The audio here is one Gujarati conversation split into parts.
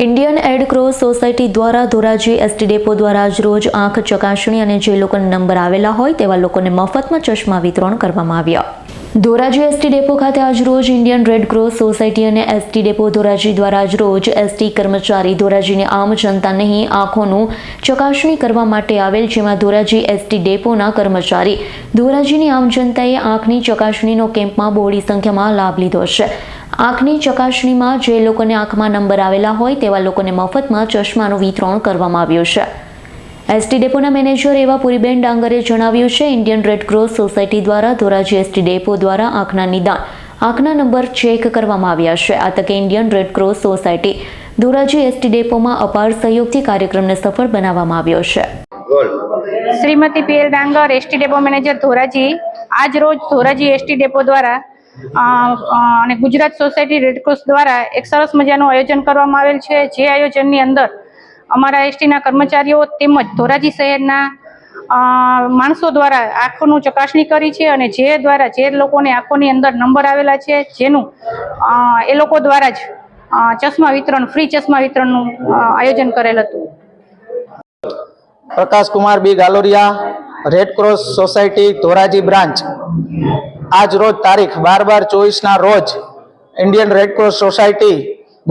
ઇન્ડિયન રેડ ક્રોસ સોસાયટી દ્વારા ધોરાજી એસટી ડેપો દ્વારા આજ રોજ આંખ ચકાસણી અને જે લોકોને નંબર આવેલા હોય તેવા લોકોને મફતમાં ચશ્મા વિતરણ કરવામાં આવ્યા. ધોરાજી એસટી ડેપો ખાતે આજરોજ ઇન્ડિયન રેડ ક્રોસ સોસાયટી અને એસટી ડેપો ધોરાજી દ્વારા આજરોજ એસટી કર્મચારી ધોરાજીની આમ જનતા નહીં આંખોનું ચકાસણી કરવા માટે આવેલ, જેમાં ધોરાજી એસટી ડેપોના કર્મચારી ધોરાજીની આમ જનતાએ આંખની ચકાસણીનો કેમ્પમાં બહોળી સંખ્યામાં લાભ લીધો છે. આંખની ચકાસણીમાં જે લોકોને આંખમાં નંબર આવેલા હોય તેવા લોકોને મફતમાં ચશ્માનું વિતરણ કરવામાં આવ્યું છે. એસટી ડેપોના મેનેજર એવા પુરીબેન ડાંગરે જણાવ્યું છે, ઇન્ડિયન રેડ ક્રોસ સોસાયટી દ્વારા ધોરાજી એસટી ડેપો દ્વારા આંખના નિદાન, આંખના નંબર ચેક કરવામાં આવ્યા છે. આ તકે Indian red cross society Dhoraji ST ડેપોમાં અપાર સહયોગથી કાર્યક્રમને સફળ બનાવવામાં આવ્યો છે. Shrimati PL Dangar, ST depot manager Dhoraji. આજ રોજ ધોરાજી એસટી ડેપો દ્વારા અને ગુજરાત સોસાયટી રેડક્રોસ દ્વારા એક સરસ મજાનું આયોજન કરવામાં આવેલ છે. જે આયોજનની અંદર અમારા એસટીના કર્મચારીઓ તેમજ ધોરાજી શહેરના માણસો દ્વારા આંખોનું ચકાસણી કરી છે અને જે લોકોને આંખોની અંદર નંબર આવેલા છે જેનું એ લોકો દ્વારા જ ચશ્મા વિતરણ, ફ્રી ચશ્મા વિતરણનું આયોજન કરેલ હતું. Prakash Kumar B Galoriya, red cross society Dhoraji branch. આજ રોજ તારીખ 12/12/24 રોજ Indian red cross society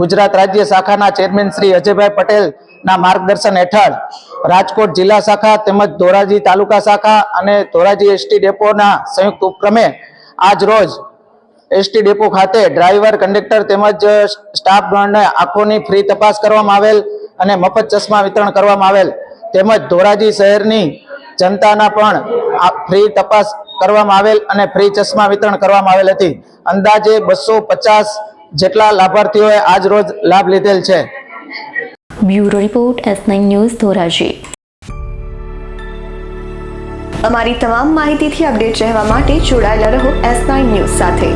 Gujarat રાજ્ય શાખાના ચેરમેન શ્રી અજયભાઈ પટેલના માર્ગદર્શન હેઠળ રાજકોટ જિલ્લા શાખા તેમજ ધોરાજી તાલુકા શાખા અને ધોરાજી એસટી ડેપોના સંયુક્ત ઉપક્રમે આજ રોજ એસટી ડેપો ખાતે ડ્રાઈવર, કંડક્ટર તેમજ સ્ટાફગણને આંખોની ફ્રી તપાસ કરવામાં આવેલ અને મફત ચશ્મા વિતરણ કરવામાં આવેલ, તેમજ ધોરાજી શહેરની જનતાના પણ ફ્રી તપાસ કરવામાં આવેલ અને ફ્રી ચશ્મા વિતરણ કરવામાં આવેલ હતી. અંદાજે 250 જેટલા લાભાર્થીઓએ આજ રોજ લાભ લીધેલ છે. Bureau report, S9 news, Dhoraji. અમારી તમામ માહિતીથી અપડેટ રહેવા માટે જોડાયેલા રહો S9 ન્યૂઝ સાથે.